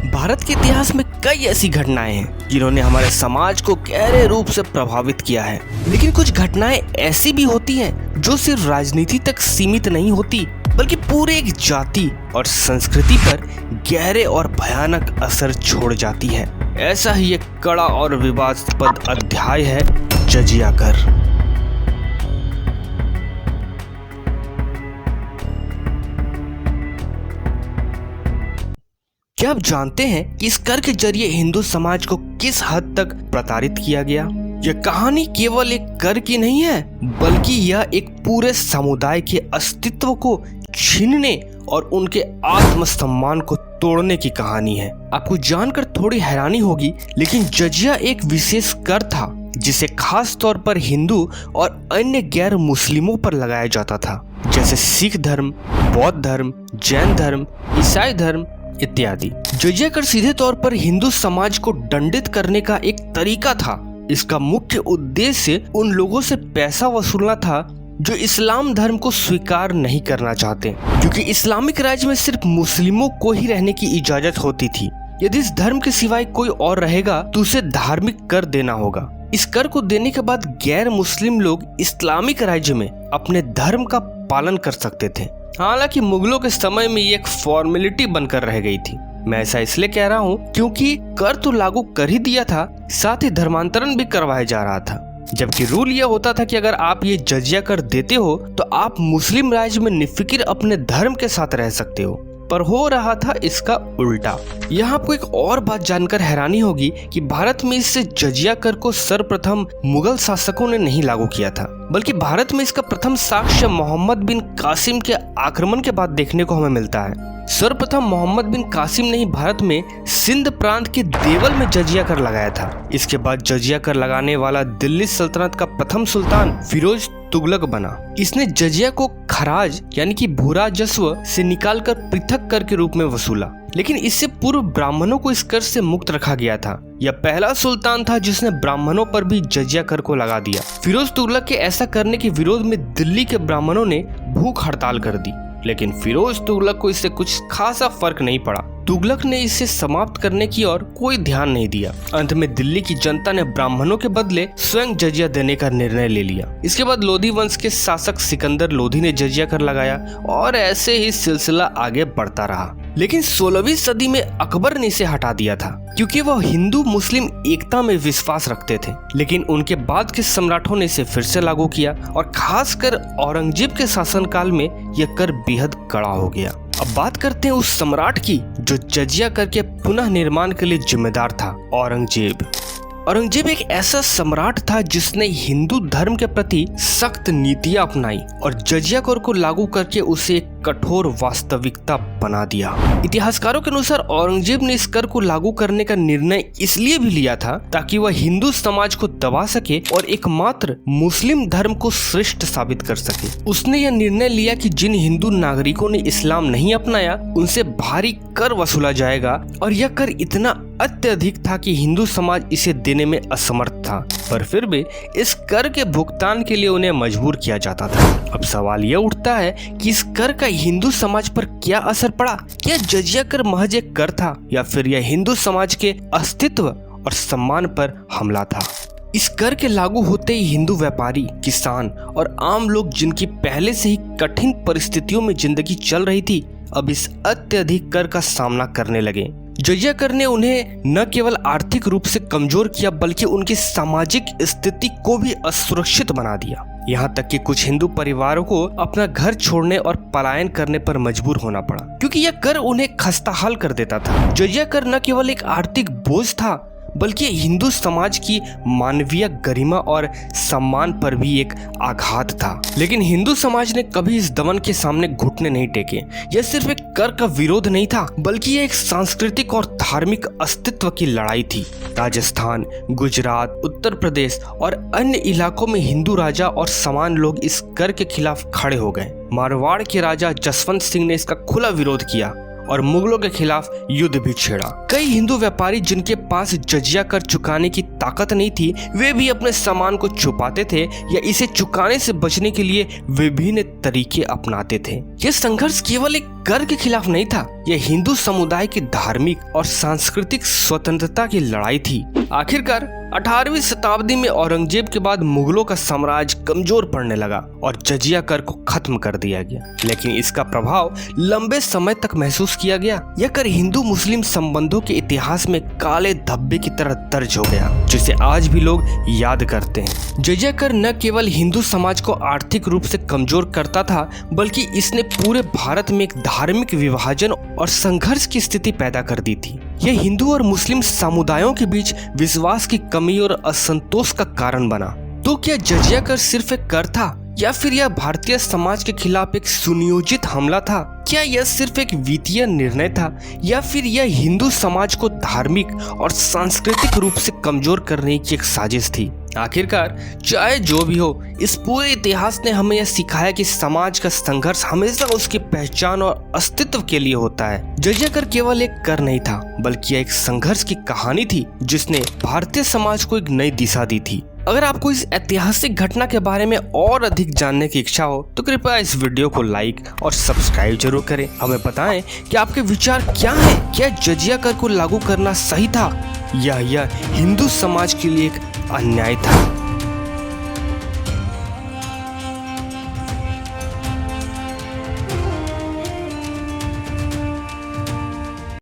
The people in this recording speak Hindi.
भारत के इतिहास में कई ऐसी घटनाएं हैं जिन्होंने हमारे समाज को गहरे रूप से प्रभावित किया है। लेकिन कुछ घटनाएं ऐसी भी होती हैं जो सिर्फ राजनीति तक सीमित नहीं होती, बल्कि पूरे एक जाति और संस्कृति पर गहरे और भयानक असर छोड़ जाती है। ऐसा ही एक कड़ा और विवादास्पद अध्याय है जजिया कर। क्या आप जानते हैं कि इस कर के जरिए हिंदू समाज को किस हद तक प्रताड़ित किया गया? यह कहानी केवल एक कर की नहीं है, बल्कि यह एक पूरे समुदाय के अस्तित्व को छीनने और उनके आत्मसम्मान को तोड़ने की कहानी है। आपको जानकर थोड़ी हैरानी होगी, लेकिन जजिया एक विशेष कर था जिसे खास तौर पर हिंदू और अन्य गैर मुस्लिमों पर लगाया जाता था, जैसे सिख धर्म, बौद्ध धर्म, जैन धर्म, ईसाई धर्म इत्यादि। जजिया कर सीधे तौर पर हिंदू समाज को दंडित करने का एक तरीका था। इसका मुख्य उद्देश्य उन लोगों से पैसा वसूलना था जो इस्लाम धर्म को स्वीकार नहीं करना चाहते, क्योंकि इस्लामिक राज्य में सिर्फ मुस्लिमों को ही रहने की इजाजत होती थी। यदि इस धर्म के सिवाय कोई और रहेगा तो उसे धार्मिक कर देना होगा। इस कर को देने के बाद गैर मुस्लिम लोग इस्लामिक राज्य में अपने धर्म का पालन कर सकते थे। हालांकि मुगलों के समय में ये एक फॉर्मेलिटी बनकर रह गई थी। मैं ऐसा इसलिए कह रहा हूँ क्योंकि कर तो लागू कर ही दिया था, साथ ही धर्मांतरण भी करवाया जा रहा था। जबकि रूल यह होता था कि अगर आप ये जजिया कर देते हो तो आप मुस्लिम राज्य में निफिकिर अपने धर्म के साथ रह सकते हो, पर हो रहा था इसका उल्टा। यहाँ आपको एक और बात जानकर हैरानी होगी कि भारत में इससे जजिया कर को सर्वप्रथम मुगल शासकों ने नहीं लागू किया था, बल्कि भारत में इसका प्रथम साक्ष्य मोहम्मद बिन कासिम के आक्रमण के बाद देखने को हमें मिलता है। सर्वप्रथम मोहम्मद बिन कासिम ने ही भारत में सिंध प्रांत के देवल में जजिया कर लगाया था। इसके बाद जजिया कर लगाने वाला दिल्ली सल्तनत का प्रथम सुल्तान फिरोज तुगलक बना। इसने जजिया को खराज यानी कि भूराजस्व से निकालकर पृथक कर के रूप में वसूला, लेकिन इससे पूर्व ब्राह्मणों को इस कर से मुक्त रखा गया था। यह पहला सुल्तान था जिसने ब्राह्मणों पर भी जजिया कर को लगा दिया। फिरोज तुगलक के ऐसा करने के विरोध में दिल्ली के ब्राह्मणों ने भूख हड़ताल कर दी, लेकिन फिरोज तुगलक को इससे कुछ खासा फर्क नहीं पड़ा। तुगलक ने इसे समाप्त करने की ओर कोई ध्यान नहीं दिया। अंत में दिल्ली की जनता ने ब्राह्मणों के बदले स्वयं जजिया देने का निर्णय ले लिया। इसके बाद लोधी वंश के शासक सिकंदर लोधी ने जजिया कर लगाया और ऐसे ही सिलसिला आगे बढ़ता रहा। लेकिन 16वीं सदी में अकबर ने इसे हटा दिया था, क्योंकि वह हिंदू मुस्लिम एकता में विश्वास रखते थे। लेकिन उनके बाद के सम्राटों ने इसे फिर से लागू किया और खासकर औरंगजेब के शासनकाल में यह कर बेहद कड़ा हो गया। अब बात करते हैं उस सम्राट की जो जजिया कर के पुनः निर्माण के लिए जिम्मेदार था, औरंगजेब। औरंगजेब एक ऐसा सम्राट था जिसने हिंदू धर्म के प्रति सख्त नीतियां अपनाई और जजिया कर को लागू करके उसे एक कठोर वास्तविकता बना दिया। इतिहासकारों के अनुसार औरंगजेब ने इस कर को लागू करने का निर्णय इसलिए भी लिया था ताकि वह हिंदू समाज को दबा सके और एकमात्र मुस्लिम धर्म को श्रेष्ठ साबित कर सके। उसने यह निर्णय लिया कि जिन हिंदू नागरिकों ने इस्लाम नहीं अपनाया उनसे भारी कर वसूला जाएगा, और यह कर इतना अत्यधिक था कि हिंदू समाज इसे देने में असमर्थ था, पर फिर भी इस कर के भुगतान के लिए उन्हें मजबूर किया जाता था। अब सवाल यह उठता है कि इस कर का हिंदू समाज पर क्या असर पड़ा? क्या जजिया कर महज एक कर था या फिर यह हिंदू समाज के अस्तित्व और सम्मान पर हमला था? इस कर के लागू होते ही हिंदू व्यापारी, किसान और आम लोग जिनकी पहले से ही कठिन परिस्थितियों में जिंदगी चल रही थी, अब इस अत्यधिक कर का सामना करने लगे। जजिया कर ने उन्हें न केवल आर्थिक रूप से कमजोर किया, बल्कि उनकी सामाजिक स्थिति को भी असुरक्षित बना दिया। यहाँ तक कि कुछ हिंदू परिवारों को अपना घर छोड़ने और पलायन करने पर मजबूर होना पड़ा, क्योंकि यह कर उन्हें खस्ताहाल कर देता था। जजिया कर न केवल एक आर्थिक बोझ था, बल्कि हिंदू समाज की मानवीय गरिमा और सम्मान पर भी एक आघात था। लेकिन हिंदू समाज ने कभी इस दमन के सामने घुटने नहीं टेके। यह सिर्फ एक कर का विरोध नहीं था, बल्कि यह एक सांस्कृतिक और धार्मिक अस्तित्व की लड़ाई थी। राजस्थान, गुजरात, उत्तर प्रदेश और अन्य इलाकों में हिंदू राजा और समान लोग इस कर के खिलाफ खड़े हो गए। मारवाड़ के राजा जसवंत सिंह ने इसका खुला विरोध किया और मुगलों के खिलाफ युद्ध भी छेड़ा। कई हिंदू व्यापारी जिनके पास जजिया कर चुकाने की ताकत नहीं थी, वे भी अपने सामान को छुपाते थे या इसे चुकाने से बचने के लिए विभिन्न तरीके अपनाते थे। यह संघर्ष केवल एक कर के खिलाफ नहीं था, यह हिंदू समुदाय की धार्मिक और सांस्कृतिक स्वतंत्रता की लड़ाई थी। आखिरकार 18वीं शताब्दी में औरंगजेब के बाद मुगलों का साम्राज्य कमजोर पड़ने लगा और जजिया कर को खत्म कर दिया गया, लेकिन इसका प्रभाव लंबे समय तक महसूस किया गया। यह कर हिंदू मुस्लिम संबंधों के इतिहास में काले धब्बे की तरह दर्ज हो गया, जिसे आज भी लोग याद करते हैं। जजिया कर न केवल हिंदू समाज को आर्थिक रूप से कमजोर करता था, बल्कि इसने पूरे भारत में एक धार्मिक विभाजन और संघर्ष की स्थिति पैदा कर दी थी। यह हिंदू और मुस्लिम समुदायों के बीच विश्वास की कमी और असंतोष का कारण बना। तो क्या जजिया कर सिर्फ एक कर था, या फिर यह भारतीय समाज के खिलाफ एक सुनियोजित हमला था? क्या यह सिर्फ एक वित्तीय निर्णय था, या फिर यह हिंदू समाज को धार्मिक और सांस्कृतिक रूप से कमजोर करने की एक साजिश थी? आखिरकार चाहे जो भी हो, इस पूरे इतिहास ने हमें यह सिखाया कि समाज का संघर्ष हमेशा उसकी पहचान और अस्तित्व के लिए होता है। जजिया कर केवल एक कर नहीं था, बल्कि एक संघर्ष की कहानी थी जिसने भारतीय समाज को एक नई दिशा दी थी। अगर आपको इस ऐतिहासिक घटना के बारे में और अधिक जानने की इच्छा हो तो कृपया इस वीडियो को लाइक और सब्सक्राइब जरूर करें। हमें बताएं कि आपके विचार क्या हैं। क्या जजिया कर को लागू करना सही था, या यह हिंदू समाज के लिए एक अन्याय था?